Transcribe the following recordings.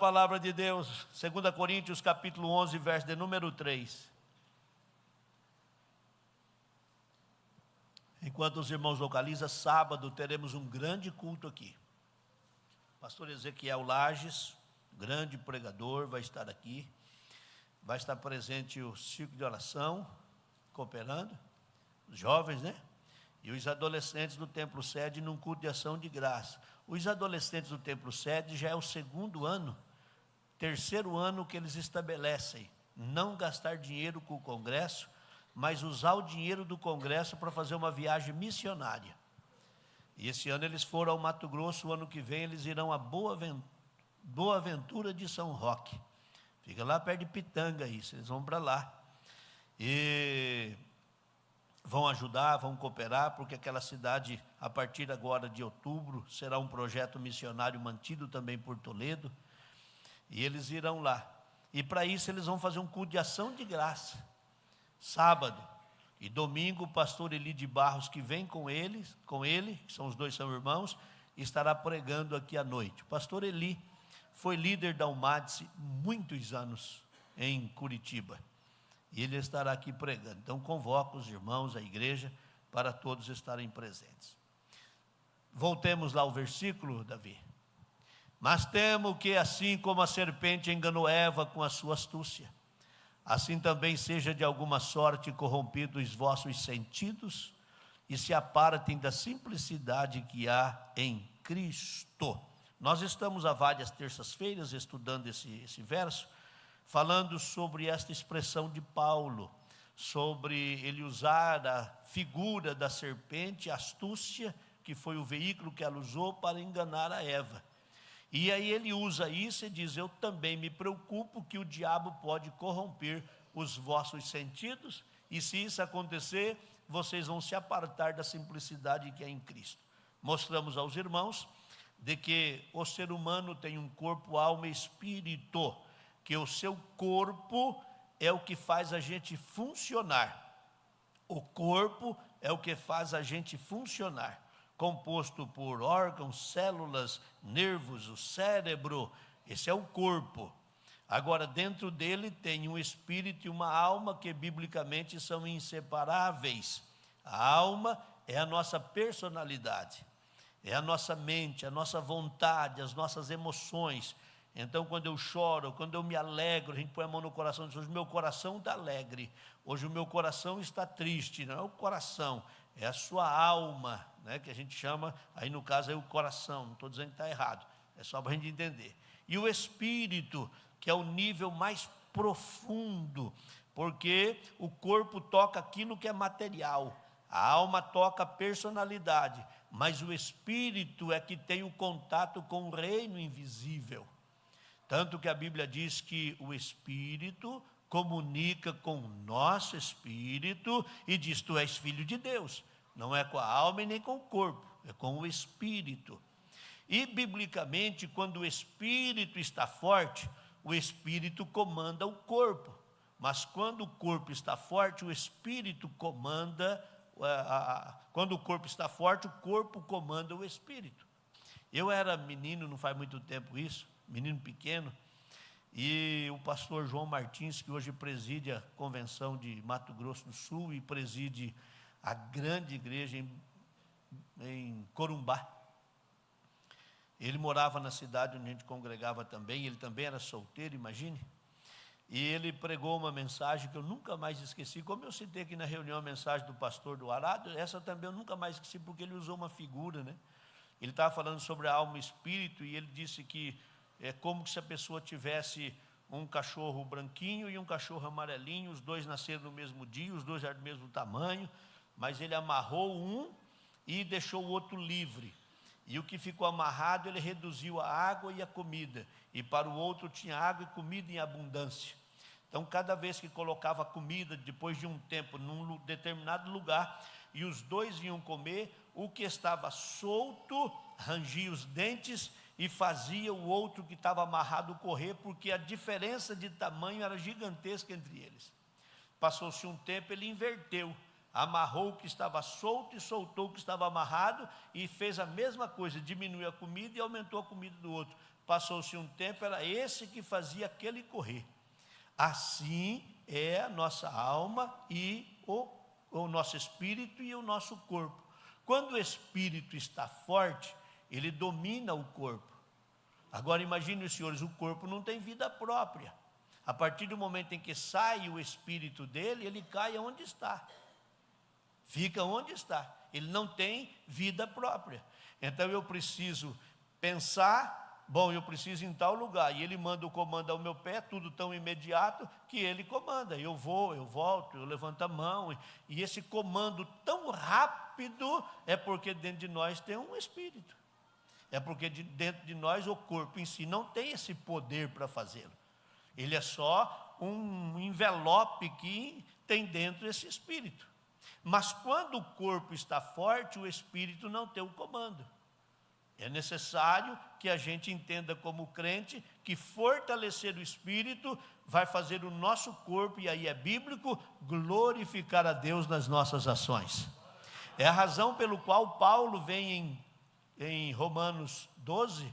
palavra de Deus, 2 Coríntios capítulo 11, verso de número 3. Enquanto os irmãos localizam, sábado teremos um grande culto aqui. Pastor Ezequiel Lages, grande pregador, vai estar aqui. Vai estar presente o círculo de oração, cooperando, os jovens, né? E os adolescentes do Templo Sede num culto de ação de graça. Os adolescentes do Templo Sede já é o terceiro ano que eles estabelecem não gastar dinheiro com o Congresso, mas usar o dinheiro do Congresso para fazer uma viagem missionária. E esse ano eles foram ao Mato Grosso, o ano que vem eles irão a Boa Ventura de São Roque. Fica lá perto de Pitanga, isso, eles vão para lá. E vão ajudar, vão cooperar, porque aquela cidade, a partir agora de outubro, será um projeto missionário mantido também por Toledo. E eles irão lá. E para isso eles vão fazer um culto de ação de graça. Sábado e domingo, o pastor Eli de Barros, que vem com ele, que são os dois são irmãos, estará pregando aqui à noite. O pastor Eli foi líder da UMADSE muitos anos em Curitiba. E ele estará aqui pregando. Então convoco os irmãos, a igreja, para todos estarem presentes. Voltemos lá ao versículo, Davi. Mas temo que assim como a serpente enganou Eva com a sua astúcia, assim também seja de alguma sorte corrompidos os vossos sentidos e se apartem da simplicidade que há em Cristo. Nós estamos há várias terças-feiras estudando esse verso, falando sobre esta expressão de Paulo, sobre ele usar a figura da serpente, a astúcia, que foi o veículo que ela usou para enganar a Eva. E aí ele usa isso e diz, eu também me preocupo que o diabo pode corromper os vossos sentidos, e se isso acontecer, vocês vão se apartar da simplicidade que é em Cristo. Mostramos aos irmãos de que o ser humano tem um corpo, alma e espírito, que o seu corpo é o que faz a gente funcionar. O corpo é o que faz a gente funcionar, composto por órgãos, células, nervos, o cérebro, esse é o corpo. Agora, dentro dele tem um espírito e uma alma que biblicamente são inseparáveis. A alma é a nossa personalidade, é a nossa mente, a nossa vontade, as nossas emoções. Então, quando eu choro, quando eu me alegro, a gente põe a mão no coração e diz, hoje o meu coração está alegre, hoje o meu coração está triste. Não é o coração, é a sua alma, né, que a gente chama, aí no caso é o coração, não estou dizendo que está errado, é só para a gente entender. E o espírito, que é o nível mais profundo, porque o corpo toca aquilo que é material, a alma toca a personalidade, mas o espírito é que tem o contato com o reino invisível. Tanto que a Bíblia diz que o Espírito comunica com o nosso espírito e diz, tu és filho de Deus. Não é com a alma e nem com o corpo, é com o Espírito. E biblicamente, quando o Espírito está forte, o Espírito comanda o corpo. Mas quando o corpo está forte, o Espírito comanda, quando o corpo está forte, o corpo comanda o Espírito. Eu era menino, não faz muito tempo isso, menino pequeno, e o pastor João Martins, que hoje preside a convenção de Mato Grosso do Sul e preside a grande igreja em Corumbá. Ele morava na cidade onde a gente congregava também, ele também era solteiro, imagine. E ele pregou uma mensagem que eu nunca mais esqueci, como eu citei aqui na reunião a mensagem do pastor do Arado, essa também eu nunca mais esqueci, porque ele usou uma figura, né? Ele estava falando sobre a alma e o espírito, e ele disse que é como se a pessoa tivesse um cachorro branquinho e um cachorro amarelinho, os dois nasceram no mesmo dia, os dois eram do mesmo tamanho, mas ele amarrou um e deixou o outro livre. E o que ficou amarrado, ele reduziu a água e a comida, e para o outro tinha água e comida em abundância. Então, cada vez que colocava comida, depois de um tempo, num determinado lugar, e os dois iam comer, o que estava solto rangia os dentes e fazia o outro que estava amarrado correr, porque a diferença de tamanho era gigantesca entre eles. Passou-se um tempo, ele inverteu, amarrou o que estava solto e soltou o que estava amarrado, e fez a mesma coisa, diminuiu a comida e aumentou a comida do outro, passou-se um tempo, era esse que fazia aquele correr. Assim é a nossa alma e o nosso espírito e o nosso corpo. Quando o espírito está forte, ele domina o corpo. Agora imagine os senhores, o corpo não tem vida própria. A partir do momento em que sai o espírito dele, ele cai onde está. Fica onde está. Ele não tem vida própria. Então eu preciso pensar, bom, eu preciso ir em tal lugar. E ele manda o comando ao meu pé, tudo tão imediato que ele comanda. Eu vou, eu volto, eu levanto a mão. E esse comando tão rápido é porque dentro de nós tem um espírito. É porque dentro de nós o corpo em si não tem esse poder para fazê-lo. Ele é só um envelope que tem dentro esse espírito. Mas quando o corpo está forte, o espírito não tem o comando. É necessário que a gente entenda como crente que fortalecer o espírito vai fazer o nosso corpo, e aí é bíblico, glorificar a Deus nas nossas ações. É a razão pelo qual Paulo vem em Romanos 12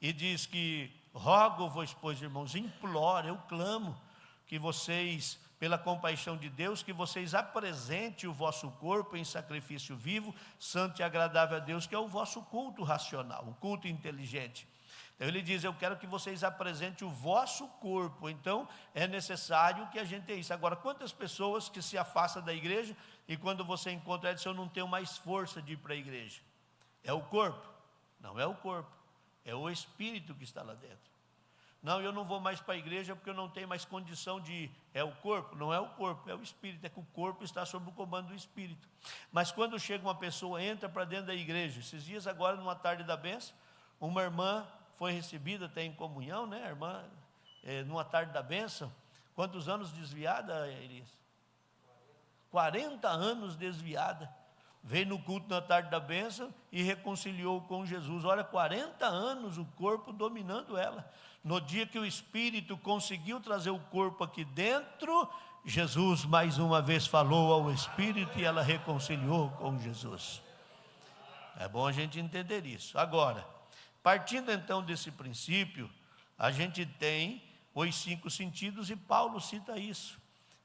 e diz que rogo-vos, pois, irmãos, imploro, eu clamo que vocês, pela compaixão de Deus, que vocês apresentem o vosso corpo em sacrifício vivo, santo e agradável a Deus, que é o vosso culto racional, um culto inteligente. Então ele diz, eu quero que vocês apresentem o vosso corpo. Então é necessário que a gente tenha isso. Agora, quantas pessoas que se afastam da igreja e quando você encontra ela, eu não tenho mais força de ir para a igreja? É o corpo? Não é o corpo, é o espírito que está lá dentro. Não, eu não vou mais para a igreja porque eu não tenho mais condição de ir. É o corpo? Não é o corpo, é o espírito. É que o corpo está sob o comando do espírito. Mas quando chega uma pessoa, entra para dentro da igreja. Esses dias agora, numa tarde da bênção, uma irmã foi recebida, tem comunhão, né? A irmã, numa tarde da bênção. Quantos anos desviada, Elias? 40 anos desviada. Veio no culto na tarde da bênção e reconciliou com Jesus. Olha, 40 anos o corpo dominando ela. No dia que o Espírito conseguiu trazer o corpo aqui dentro, Jesus mais uma vez falou ao Espírito e ela reconciliou com Jesus. É bom a gente entender isso. Agora, partindo então desse princípio, a gente tem os 5 sentidos e Paulo cita isso.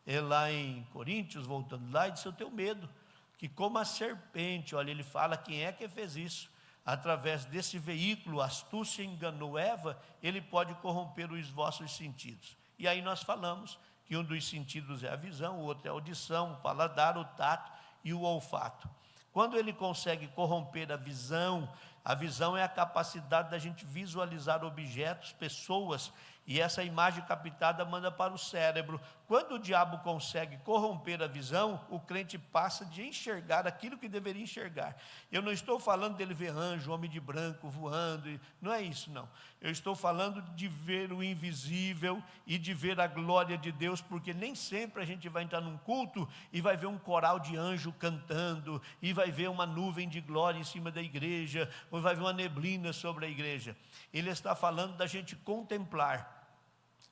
Ele lá em Coríntios, voltando lá, ele disse, eu tenho medo. Que como a serpente, olha, ele fala quem é que fez isso, através desse veículo, astúcia enganou Eva, ele pode corromper os vossos sentidos. E aí nós falamos que um dos sentidos é a visão, o outro é a audição, o paladar, o tato e o olfato. Quando ele consegue corromper a visão é a capacidade da gente visualizar objetos, pessoas, e essa imagem captada manda para o cérebro. Quando o diabo consegue corromper a visão, o crente passa de enxergar aquilo que deveria enxergar. Eu não estou falando dele ver anjo, homem de branco voando, não é isso não. Eu estou falando de ver o invisível e de ver a glória de Deus, porque nem sempre a gente vai entrar num culto e vai ver um coral de anjo cantando, e vai ver uma nuvem de glória em cima da igreja, ou vai ver uma neblina sobre a igreja. Ele está falando da gente contemplar,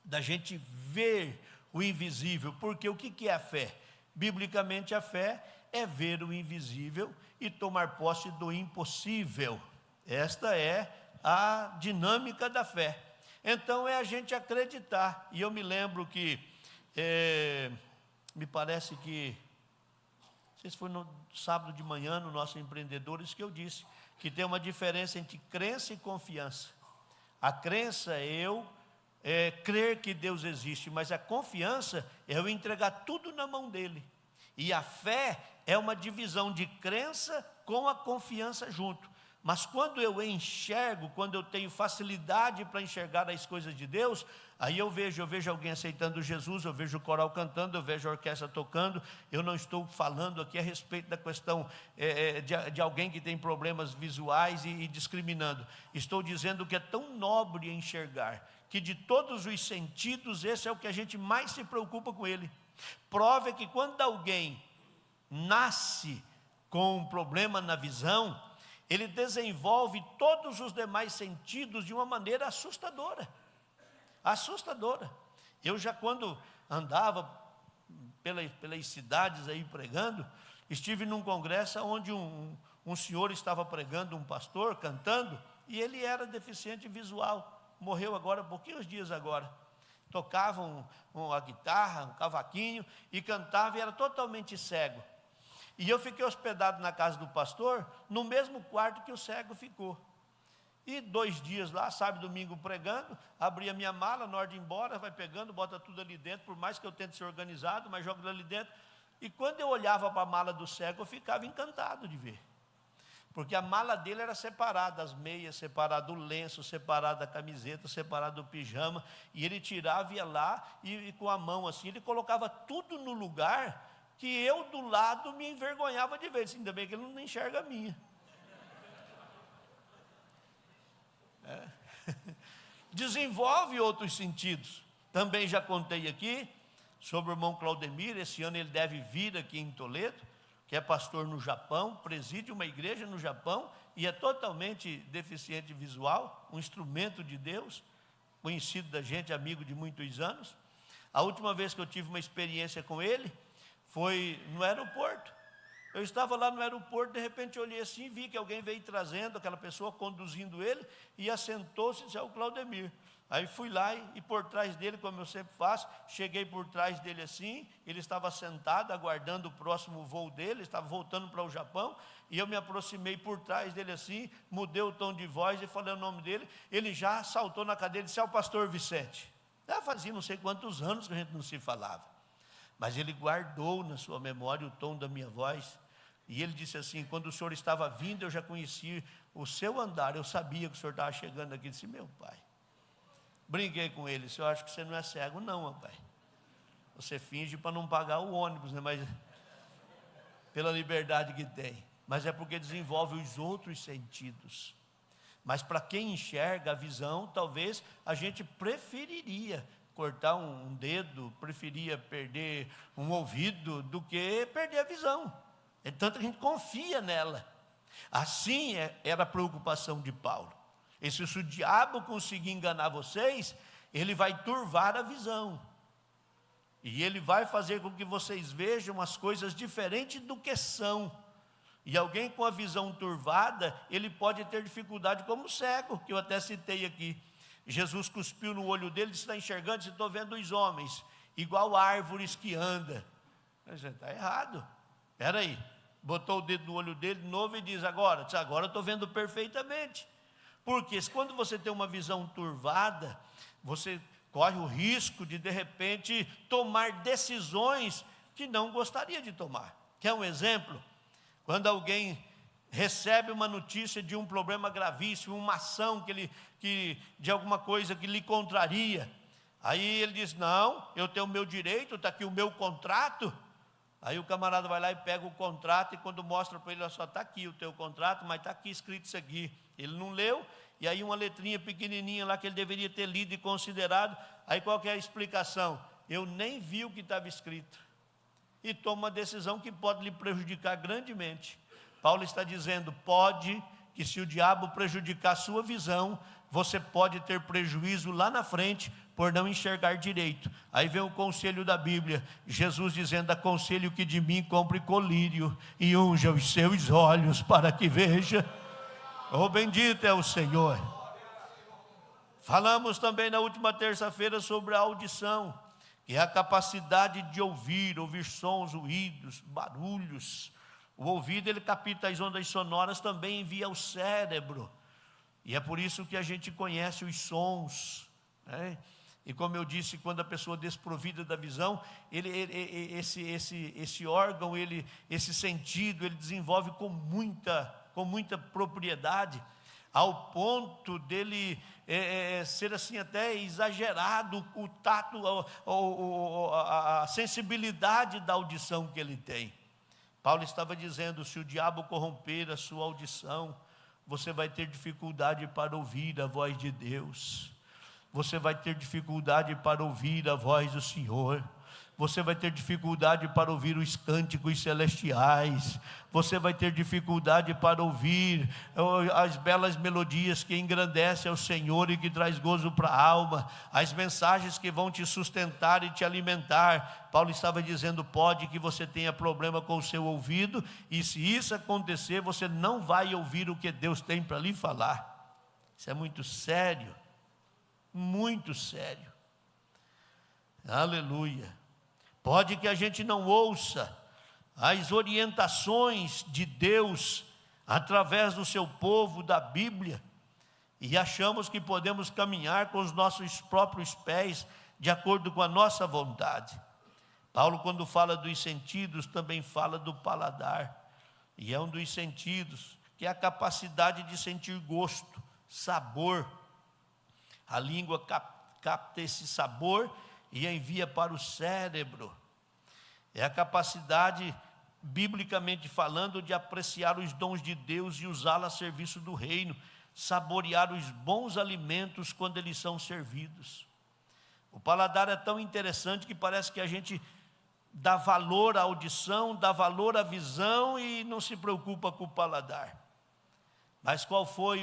da gente ver o invisível, porque o que é a fé? Biblicamente a fé é ver o invisível e tomar posse do impossível. Esta é a dinâmica da fé. Então é a gente acreditar. E eu me lembro que, me parece que, não sei se foi no sábado de manhã, no nosso Empreendedores, que eu disse que tem uma diferença entre crença e confiança. A crença é eu crer que Deus existe, mas a confiança é eu entregar tudo na mão dele. E a fé é uma divisão de crença com a confiança junto. Mas quando eu enxergo, quando eu tenho facilidade para enxergar as coisas de Deus, aí eu vejo alguém aceitando Jesus, eu vejo o coral cantando, eu vejo a orquestra tocando. Eu não estou falando aqui a respeito da questão de alguém que tem problemas visuais e discriminando. Estou dizendo que é tão nobre enxergar, que de todos os sentidos, esse é o que a gente mais se preocupa com ele. Prova é que quando alguém nasce com um problema na visão, ele desenvolve todos os demais sentidos de uma maneira assustadora. Assustadora. Eu já quando andava pelas cidades aí pregando, estive num congresso onde um senhor estava pregando, um pastor cantando, e ele era deficiente visual. morreu agora, pouquinhos dias agora. Tocava uma guitarra, um cavaquinho, e cantava e era totalmente cego. E eu fiquei hospedado na casa do pastor, no mesmo quarto que o cego ficou. E 2 dias lá, sábado e domingo pregando, abri a minha mala, na hora de ir embora, vai pegando, bota tudo ali dentro, por mais que eu tente ser organizado, mas jogo ali dentro. E quando eu olhava para a mala do cego, eu ficava encantado de ver. Porque a mala dele era separada, as meias separadas, o lenço separado da camiseta, separado do pijama, e ele tirava e ia lá, e com a mão assim, ele colocava tudo no lugar, que eu do lado me envergonhava de ver. Ainda bem que ele não enxerga a minha. Desenvolve outros sentidos. Também já contei aqui sobre o irmão Claudemir. Esse ano ele deve vir aqui em Toledo, que é pastor no Japão, preside uma igreja no Japão e é totalmente deficiente visual, um instrumento de Deus, conhecido da gente, amigo de muitos anos. A última vez que eu tive uma experiência com ele foi no aeroporto. Eu estava lá no aeroporto, de repente eu olhei assim, vi que alguém veio trazendo, aquela pessoa conduzindo ele, e assentou-se e disse: é o Claudemir. Aí fui lá e por trás dele, como eu sempre faço, cheguei por trás dele assim, ele estava sentado, aguardando o próximo voo dele, estava voltando para o Japão, e eu me aproximei por trás dele assim, mudei o tom de voz e falei o nome dele, ele já saltou na cadeira e disse: é o pastor Vicente. Já fazia não sei quantos anos que a gente não se falava, mas ele guardou na sua memória o tom da minha voz, e ele disse assim: quando o senhor estava vindo, eu já conheci o seu andar, eu sabia que o senhor estava chegando aqui. Ele disse: meu pai. Brinquei com ele: eu acho que você não é cego não, rapaz. Você finge para não pagar o ônibus, né? Mas pela liberdade que tem. Mas é porque desenvolve os outros sentidos. Mas para quem enxerga a visão, talvez a gente preferiria cortar um dedo, preferia perder um ouvido do que perder a visão. É tanto que a gente confia nela. Assim era a preocupação de Paulo. E se o diabo conseguir enganar vocês, ele vai turvar a visão. E ele vai fazer com que vocês vejam as coisas diferentes do que são. E alguém com a visão turvada, ele pode ter dificuldade como o cego, que eu até citei aqui. Jesus cuspiu no olho dele e disse: está enxergando? Disse: estou vendo os homens, igual árvores que andam. Está errado. Espera aí. Botou o dedo no olho dele de novo e diz: agora eu estou vendo perfeitamente. Porque quando você tem uma visão turvada, você corre o risco de repente, tomar decisões que não gostaria de tomar. Quer um exemplo? Quando alguém recebe uma notícia de um problema gravíssimo, uma ação de alguma coisa que lhe contraria, aí ele diz: não, eu tenho o meu direito, está aqui o meu contrato. Aí o camarada vai lá e pega o contrato, e quando mostra para ele: olha só, está aqui o teu contrato, mas está aqui escrito isso aqui. Ele não leu, e aí uma letrinha pequenininha lá que ele deveria ter lido e considerado. Aí qual que é a explicação? Eu nem vi o que estava escrito. E toma uma decisão que pode lhe prejudicar grandemente. Paulo está dizendo: pode, que se o diabo prejudicar a sua visão, você pode ter prejuízo lá na frente, por não enxergar direito. Aí vem o conselho da Bíblia, Jesus dizendo: aconselho que de mim compre colírio, e unja os seus olhos para que veja. Oh, bendito é o Senhor. Falamos também na última terça-feira sobre a audição, que é a capacidade de ouvir sons, ruídos, barulhos. O ouvido, ele capta as ondas sonoras, também envia ao cérebro. E é por isso que a gente conhece os sons, né? E como eu disse, quando a pessoa desprovida da visão, esse órgão, esse sentido, ele desenvolve com muita propriedade, ao ponto dele ser assim até exagerado o tato, a sensibilidade da audição que ele tem. Paulo estava dizendo: se o diabo corromper a sua audição, você vai ter dificuldade para ouvir a voz de Deus. Você vai ter dificuldade para ouvir a voz do Senhor. Você vai ter dificuldade para ouvir os cânticos celestiais. Você vai ter dificuldade para ouvir as belas melodias que engrandecem ao Senhor e que traz gozo para a alma. As mensagens que vão te sustentar e te alimentar. Paulo estava dizendo: pode que você tenha problema com o seu ouvido, e se isso acontecer, você não vai ouvir o que Deus tem para lhe falar. Isso é muito sério. muito sério. Aleluia. Pode que a gente não ouça as orientações de Deus através do seu povo, da Bíblia, e achamos que podemos caminhar com os nossos próprios pés, de acordo com a nossa vontade. Paulo, quando fala dos sentidos, também fala do paladar, e é um dos sentidos, que é a capacidade de sentir gosto, sabor. A língua capta esse sabor e envia para o cérebro. É a capacidade, biblicamente falando, de apreciar os dons de Deus e usá-los a serviço do reino, saborear os bons alimentos quando eles são servidos. O paladar é tão interessante que parece que a gente dá valor à audição, dá valor à visão e não se preocupa com o paladar. Mas qual foi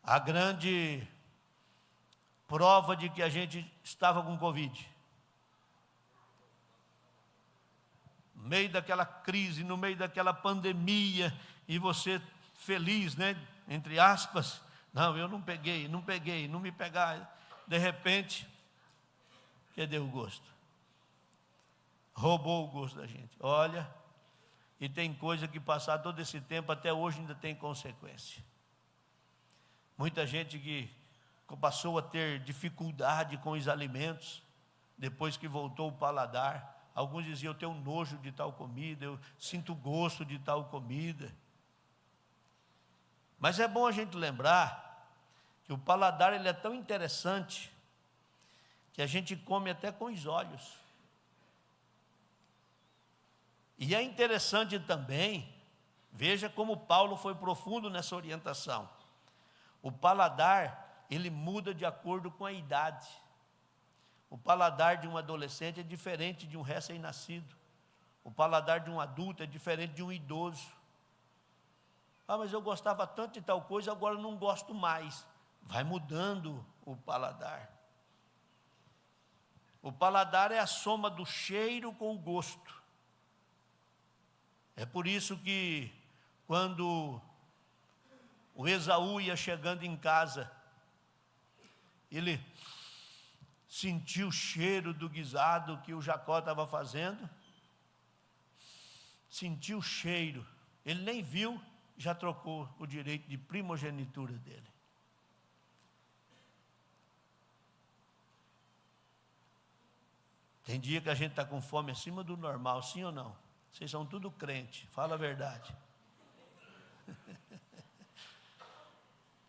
a grande prova de que a gente estava com Covid? No meio daquela crise, no meio daquela pandemia, e você feliz, né? Entre aspas, não, eu não peguei, não me pegar. De repente, cadê o gosto? Roubou o gosto da gente. Olha, e tem coisa que passar todo esse tempo, até hoje ainda tem consequência. Muita gente que passou a ter dificuldade com os alimentos, depois que voltou o paladar. Alguns diziam, eu tenho nojo de tal comida, eu sinto gosto de tal comida. Mas é bom a gente lembrar que o paladar ele é tão interessante que a gente come até com os olhos. E é interessante também, veja como Paulo foi profundo nessa orientação. O paladar, ele muda de acordo com a idade. O paladar de um adolescente é diferente de um recém-nascido. O paladar de um adulto é diferente de um idoso. Ah, mas eu gostava tanto de tal coisa, agora não gosto mais. Vai mudando o paladar. O paladar é a soma do cheiro com o gosto. É por isso que, quando o Esaú ia chegando em casa, ele sentiu o cheiro do guisado que o Jacó estava fazendo, sentiu o cheiro, ele nem viu, já trocou o direito de primogenitura dele. Tem dia que a gente está com fome acima do normal, sim ou não? Vocês são tudo crente, fala a verdade.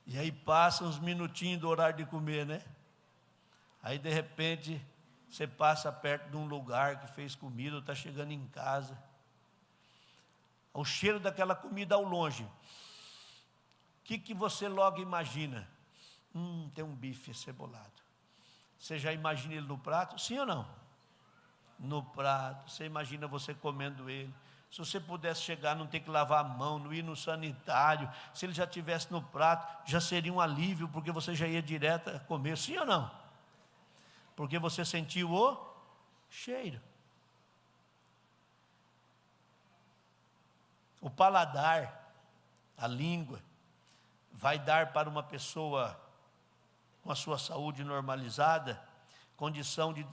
E aí passa uns minutinhos do horário de comer, né? Aí de repente você passa perto de um lugar que fez comida, ou está chegando em casa. O cheiro daquela comida ao longe. O que você logo imagina? Tem um bife acebolado. Você já imagina ele no prato? Sim ou não? No prato, você imagina você comendo ele. Se você pudesse chegar, não ter que lavar a mão, não ir no sanitário, se ele já estivesse no prato, já seria um alívio, porque você já ia direto a comer, sim ou não? Porque você sentiu o cheiro. O paladar, a língua, vai dar para uma pessoa com a sua saúde normalizada, condição de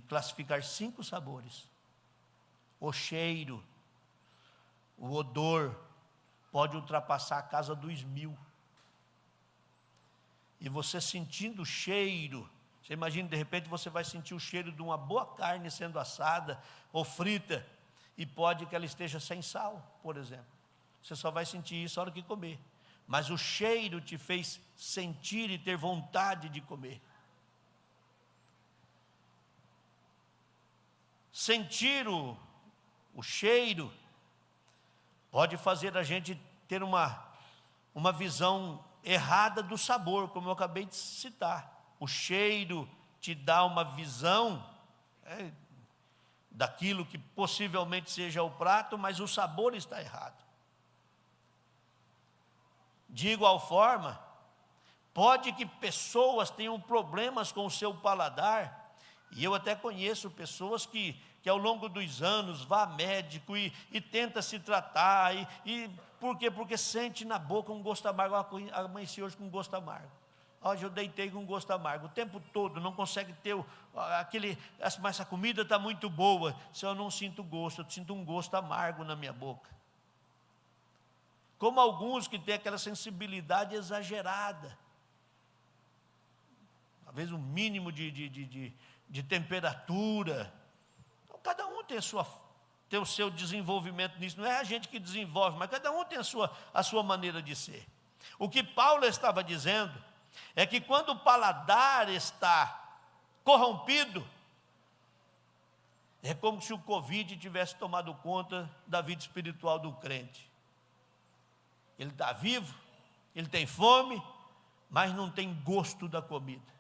classificar 5 sabores. O cheiro, o odor, pode ultrapassar a casa dos 1000. E você sentindo o cheiro, você imagina, de repente você vai sentir o cheiro de uma boa carne sendo assada ou frita, e pode que ela esteja sem sal, por exemplo. Você só vai sentir isso na hora que comer. Mas o cheiro te fez sentir e ter vontade de comer. Sentir o cheiro pode fazer a gente ter uma visão errada do sabor, como eu acabei de citar. O cheiro te dá uma visão daquilo que possivelmente seja o prato, mas o sabor está errado. De igual forma, pode que pessoas tenham problemas com o seu paladar, e eu até conheço pessoas que ao longo dos anos vá a médico e tenta se tratar, e Por quê? Porque sente na boca um gosto amargo. Amanheci hoje com um gosto amargo. Hoje eu deitei com um gosto amargo. O tempo todo não consegue ter mas essa comida está muito boa. Se eu não sinto gosto, eu sinto um gosto amargo na minha boca. Como alguns que têm aquela sensibilidade exagerada. Talvez um mínimo de temperatura. Então, cada um tem o seu desenvolvimento nisso. Não é a gente que desenvolve, mas cada um tem a sua maneira de ser. O que Paulo estava dizendo é que quando o paladar está corrompido, é como se o Covid tivesse tomado conta da vida espiritual do crente. Ele está vivo, ele tem fome, mas não tem gosto da comida.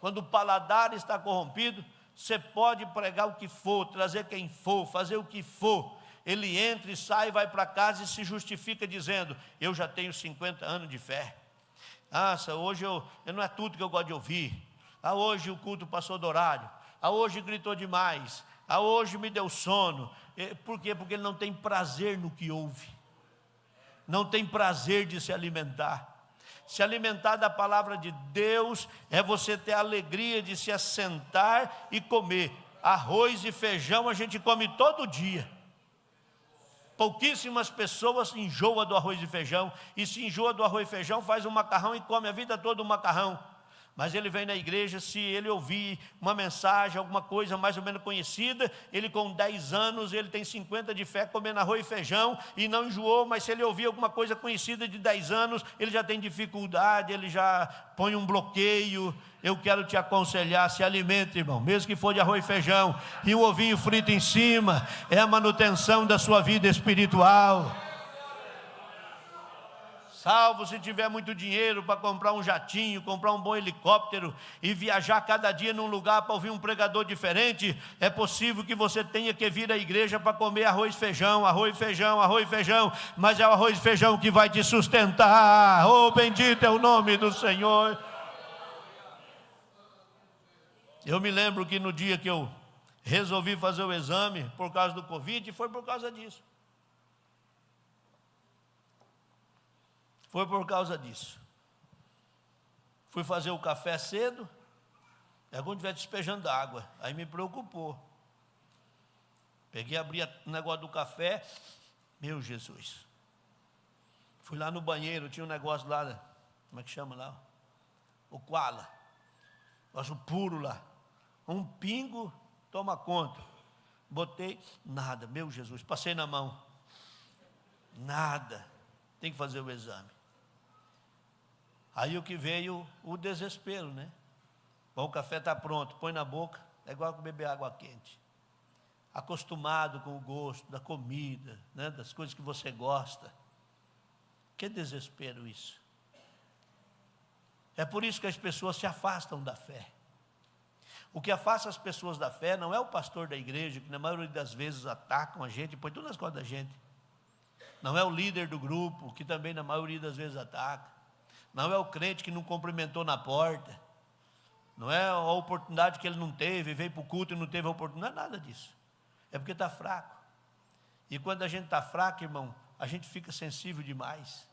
Quando o paladar está corrompido, você pode pregar o que for, trazer quem for, fazer o que for. Ele entra e sai, vai para casa e se justifica dizendo: eu já tenho 50 anos de fé. Hoje eu não é tudo que eu gosto de ouvir. Hoje o culto passou do horário. Hoje gritou demais. Hoje me deu sono. Por quê? Porque ele não tem prazer no que ouve. Não tem prazer de se alimentar. Se alimentar da palavra de Deus é você ter a alegria de se assentar e comer. Arroz e feijão a gente come todo dia. Pouquíssimas pessoas enjoam do arroz e feijão. E se enjoa do arroz e feijão, faz um macarrão e come a vida toda um macarrão. Mas ele vem na igreja, se ele ouvir uma mensagem, alguma coisa mais ou menos conhecida, ele com 10 anos, ele tem 50 de fé comendo arroz e feijão e não enjoou, mas se ele ouvir alguma coisa conhecida de 10 anos, ele já tem dificuldade, ele já põe um bloqueio. Eu quero te aconselhar, se alimente, irmão, mesmo que for de arroz e feijão, e um ovinho frito em cima, é a manutenção da sua vida espiritual. Salvo se tiver muito dinheiro para comprar um jatinho, comprar um bom helicóptero e viajar cada dia num lugar para ouvir um pregador diferente, é possível que você tenha que vir à igreja para comer arroz e feijão, arroz e feijão, arroz e feijão, mas é o arroz e feijão que vai te sustentar. Oh, bendito é o nome do Senhor. Eu me lembro que no dia que eu resolvi fazer o exame por causa do Covid, foi por causa disso. Foi por causa disso. Fui fazer o café cedo, é como se estivesse despejando água. Aí me preocupou. Peguei, abri o negócio do café, meu Jesus. Fui lá no banheiro, tinha um negócio lá, como é que chama lá? O Koala. Negócio puro lá. Um pingo, toma conta. Botei, nada, meu Jesus, passei na mão. Nada, tem que fazer o exame. Aí o que veio, o desespero, né? Bom, o café está pronto, põe na boca, é igual beber água quente. Acostumado com o gosto da comida, né? Das coisas que você gosta. Que desespero isso. É por isso que as pessoas se afastam da fé. O que afasta as pessoas da fé não é o pastor da igreja, que na maioria das vezes atacam a gente, põe tudo nas costas da gente. Não é o líder do grupo, que também na maioria das vezes ataca. Não é o crente que não cumprimentou na porta. Não é a oportunidade que ele não teve, veio para o culto e não teve a oportunidade. Não é nada disso. É porque está fraco. E quando a gente está fraco, irmão, a gente fica sensível demais.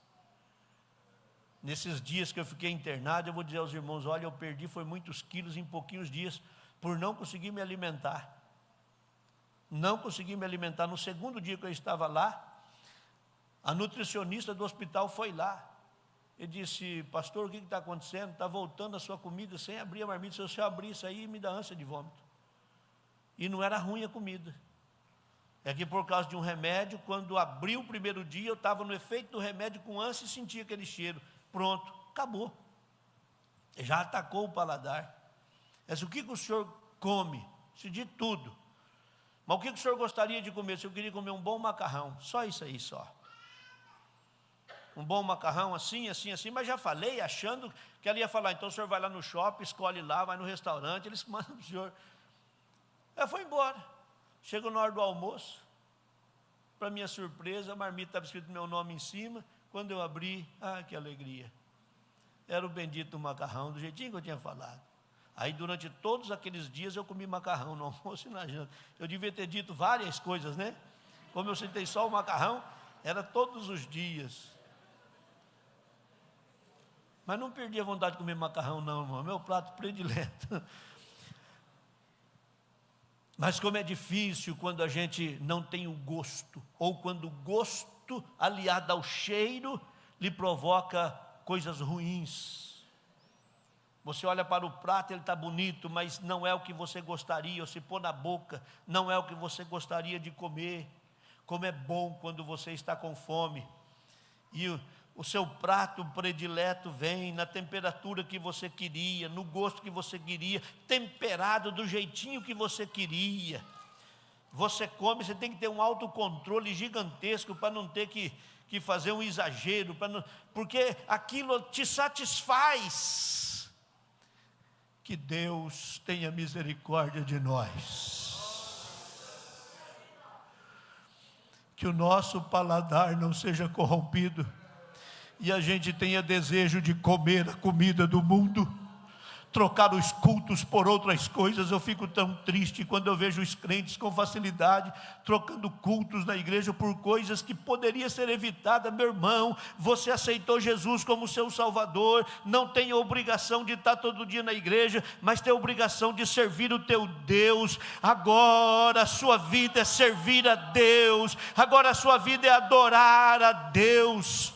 Nesses dias que eu fiquei internado, eu vou dizer aos irmãos: olha, eu perdi foi muitos quilos em pouquinhos dias, por não conseguir me alimentar. Não consegui me alimentar. No segundo dia que eu estava lá, a nutricionista do hospital foi lá. Ele disse: pastor, o que está acontecendo? Está voltando a sua comida sem abrir a marmita. Se eu abrir isso aí, me dá ânsia de vômito. E não era ruim a comida. É que por causa de um remédio, quando abriu o primeiro dia, eu estava no efeito do remédio com ânsia e sentia aquele cheiro. Pronto, acabou. Já atacou o paladar. Mas o que o senhor come? Se de tudo. Mas o que o senhor gostaria de comer? Se eu queria comer um bom macarrão, só isso aí só. Um bom macarrão assim, assim, assim, mas já falei achando que ela ia falar: então o senhor vai lá no shopping, escolhe lá, vai no restaurante, eles mandam para o senhor. Ela foi embora. Chegou na hora do almoço, para minha surpresa, a marmita estava escrito meu nome em cima. Quando eu abri, que alegria. Era o bendito macarrão, do jeitinho que eu tinha falado. Aí durante todos aqueles dias eu comi macarrão no almoço e na janta. Eu devia ter dito várias coisas, né? Como eu sentei só o macarrão, Era todos os dias. Mas não perdi a vontade de comer macarrão não, irmão. Meu prato predileto. Mas como é difícil quando a gente não tem o gosto, ou quando o gosto aliado ao cheiro lhe provoca coisas ruins. Você olha para o prato, ele está bonito, mas não é o que você gostaria, ou se pôr na boca, não é o que você gostaria de comer. Como é bom quando você está com fome, e o seu prato predileto vem na temperatura que você queria, no gosto que você queria, temperado do jeitinho que você queria. Você come, você tem que ter um autocontrole gigantesco para não ter que fazer um exagero, porque aquilo te satisfaz. Que Deus tenha misericórdia de nós. Que o nosso paladar não seja corrompido e a gente tenha desejo de comer a comida do mundo, trocar os cultos por outras coisas. Eu fico tão triste quando eu vejo os crentes com facilidade trocando cultos na igreja por coisas que poderia ser evitada. Meu irmão, você aceitou Jesus como seu Salvador, não tem obrigação de estar todo dia na igreja, mas tem obrigação de servir o teu Deus. Agora a sua vida é servir a Deus, agora a sua vida é adorar a Deus.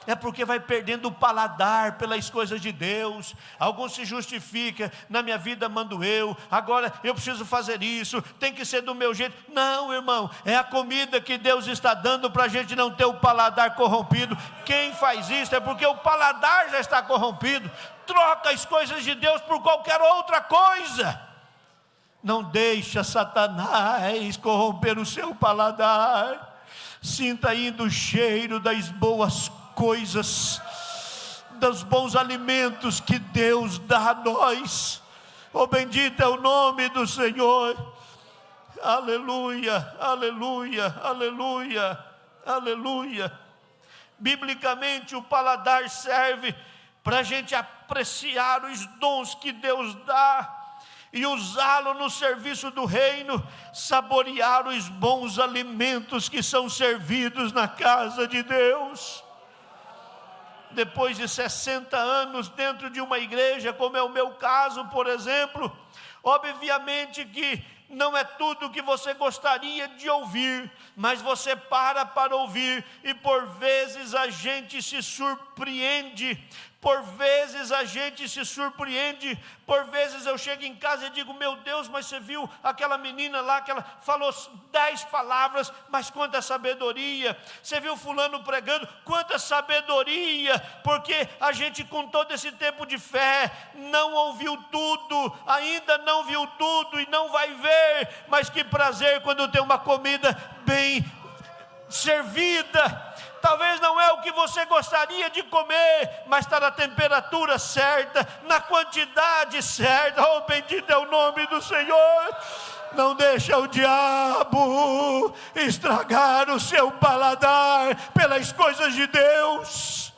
É porque vai perdendo o paladar pelas coisas de Deus. Alguns se justificam: na minha vida mando eu, agora eu preciso fazer isso, tem que ser do meu jeito. Não, irmão, é a comida que Deus está dando para a gente não ter o paladar corrompido. Quem faz isso é porque o paladar já está corrompido. Troca as coisas de Deus por qualquer outra coisa. Não deixa Satanás corromper o seu paladar. Sinta ainda o cheiro das boas coisas, dos bons alimentos que Deus dá a nós. Oh, bendito é o nome do Senhor. Aleluia, aleluia, aleluia, aleluia. Biblicamente, o paladar serve para a gente apreciar os dons que Deus dá e usá-lo no serviço do reino, saborear os bons alimentos que são servidos na casa de Deus. Depois de 60 anos dentro de uma igreja, como é o meu caso, por exemplo, obviamente que não é tudo o que você gostaria de ouvir, mas você para ouvir, e por vezes a gente se surpreende. Por vezes a gente se surpreende. Por vezes eu chego em casa e digo: meu Deus, mas você viu aquela menina lá que ela falou 10 palavras, mas quanta sabedoria. Você viu fulano pregando, quanta sabedoria. Porque a gente, com todo esse tempo de fé, não ouviu tudo, ainda não viu tudo e não vai ver. Mas que prazer quando tem uma comida bem servida. Talvez não é o que você gostaria de comer, mas está na temperatura certa, na quantidade certa. Oh, bendito é o nome do Senhor. Não deixa o diabo estragar o seu paladar pelas coisas de Deus.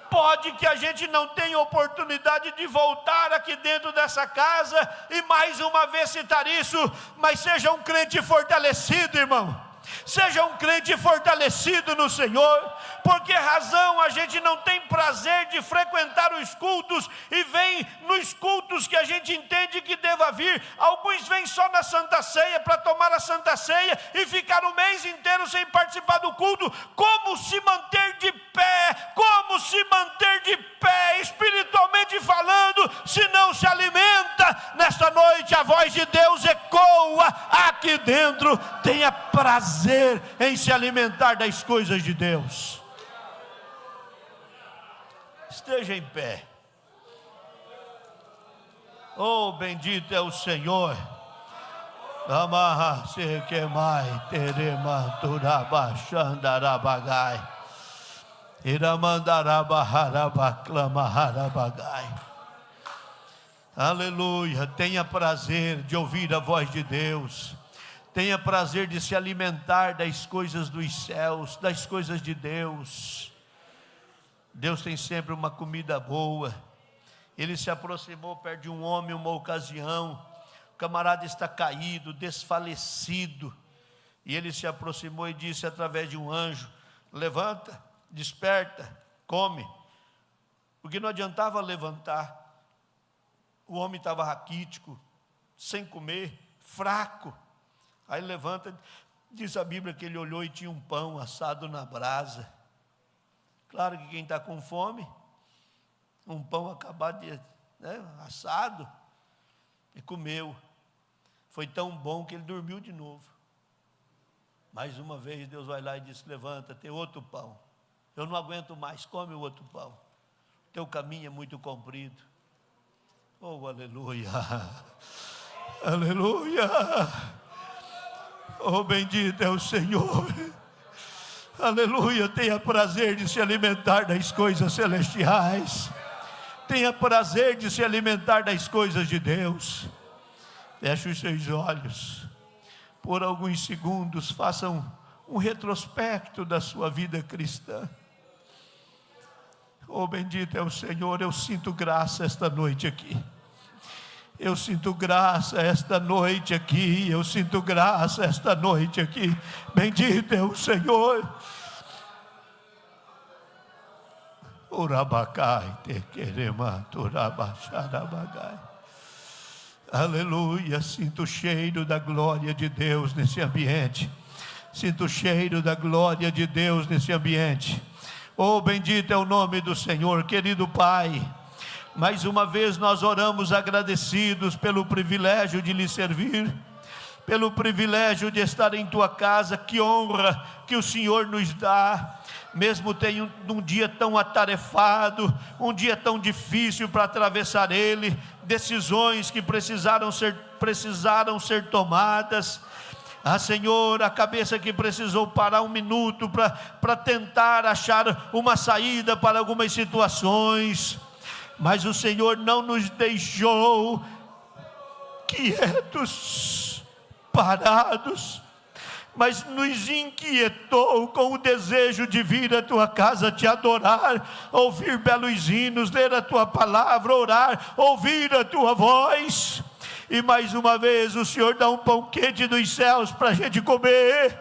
Pode que a gente não tenha oportunidade de voltar aqui dentro dessa casa e mais uma vez citar isso, mas seja um crente fortalecido, irmão. Seja um crente fortalecido no Senhor. Por que razão a gente não tem prazer de frequentar os cultos e vem nos cultos que a gente entende que deva vir? Alguns vêm só na Santa Ceia para tomar a Santa Ceia e ficar o mês inteiro sem participar do culto. Como se manter de pé? Como se manter de pé espiritualmente falando se não se alimenta? Nesta noite a voz de Deus ecoa aqui dentro. Tenha prazer em se alimentar das coisas de Deus. Esteja em pé. Oh, bendito é o Senhor. Amarra se que mai terema turabachandarabagai. Iramandarabaharabaclamaharabagai. Aleluia. Tenha prazer de ouvir a voz de Deus. Tenha prazer de se alimentar das coisas dos céus, das coisas de Deus. Deus tem sempre uma comida boa. Ele se aproximou perto de um homem, uma ocasião. O camarada está caído, desfalecido. E ele se aproximou e disse através de um anjo: levanta, desperta, come. Porque não adiantava levantar. O homem estava raquítico, sem comer, fraco. Aí levanta, diz a Bíblia que ele olhou e tinha um pão assado na brasa. Claro que quem está com fome, um pão acabado de, assado, e comeu. Foi tão bom que ele dormiu de novo. Mais uma vez Deus vai lá e diz: levanta, tem outro pão. Eu não aguento mais, come o outro pão. Teu caminho é muito comprido. Oh, aleluia, aleluia. Oh, bendito é o Senhor. Aleluia. Tenha prazer de se alimentar das coisas celestiais. Tenha prazer de se alimentar das coisas de Deus. Feche os seus olhos. Por alguns segundos, faça um retrospecto da sua vida cristã. Oh, bendito é o Senhor. Eu sinto graça esta noite aqui. Eu sinto graça esta noite aqui. Eu sinto graça esta noite aqui. Bendito é o Senhor. Urabacai, tequerema, turabaxarabagai. Aleluia. Sinto o cheiro da glória de Deus nesse ambiente. Sinto o cheiro da glória de Deus nesse ambiente. Oh, bendito é o nome do Senhor. Querido Pai, mais uma vez nós oramos agradecidos pelo privilégio de lhe servir, pelo privilégio de estar em tua casa. Que honra que o Senhor nos dá, mesmo tendo um dia tão atarefado, um dia tão difícil para atravessar ele, decisões que precisaram ser tomadas. Senhor, a cabeça que precisou parar um minuto para tentar achar uma saída para algumas situações, mas o Senhor não nos deixou quietos, parados, mas nos inquietou com o desejo de vir à tua casa te adorar, ouvir belos hinos, ler a tua palavra, orar, ouvir a tua voz. E mais uma vez o Senhor dá um pão quente dos céus para a gente comer.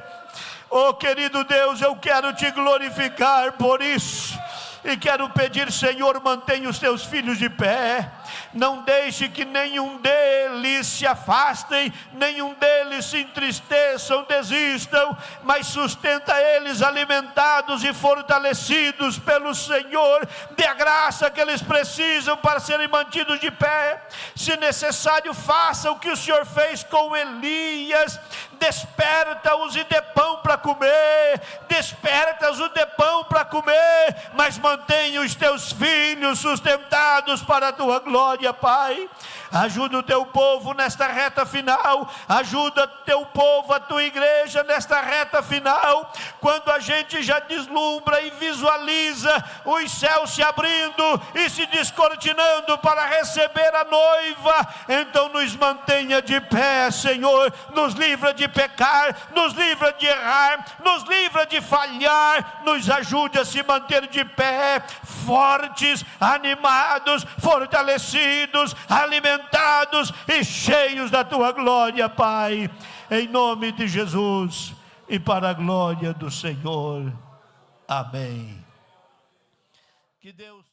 Oh, querido Deus, eu quero te glorificar por isso. E quero pedir, Senhor, mantenha os teus filhos de pé. Não deixe que nenhum deles se afastem, nenhum deles se entristeçam, desistam, mas sustenta eles alimentados e fortalecidos pelo Senhor. Dê a graça que eles precisam para serem mantidos de pé. Se necessário, faça o que o Senhor fez com Elias. Desperta-os e dê pão para comer. Desperta-os e dê pão para comer, mas mantenha os teus filhos sustentados para a tua glória, Pai. Ajuda o teu povo nesta reta final. Ajuda o teu povo, a tua igreja nesta reta final. Quando a gente já deslumbra e visualiza os céus se abrindo e se descortinando para receber a noiva, então nos mantenha de pé, Senhor. Nos livra de pecar, nos livra de errar, nos livra de falhar. Nos ajude a se manter de pé, fortes, animados, fortalecidos, alimentados e cheios da tua glória, Pai, em nome de Jesus e para a glória do Senhor. Amém. Que Deus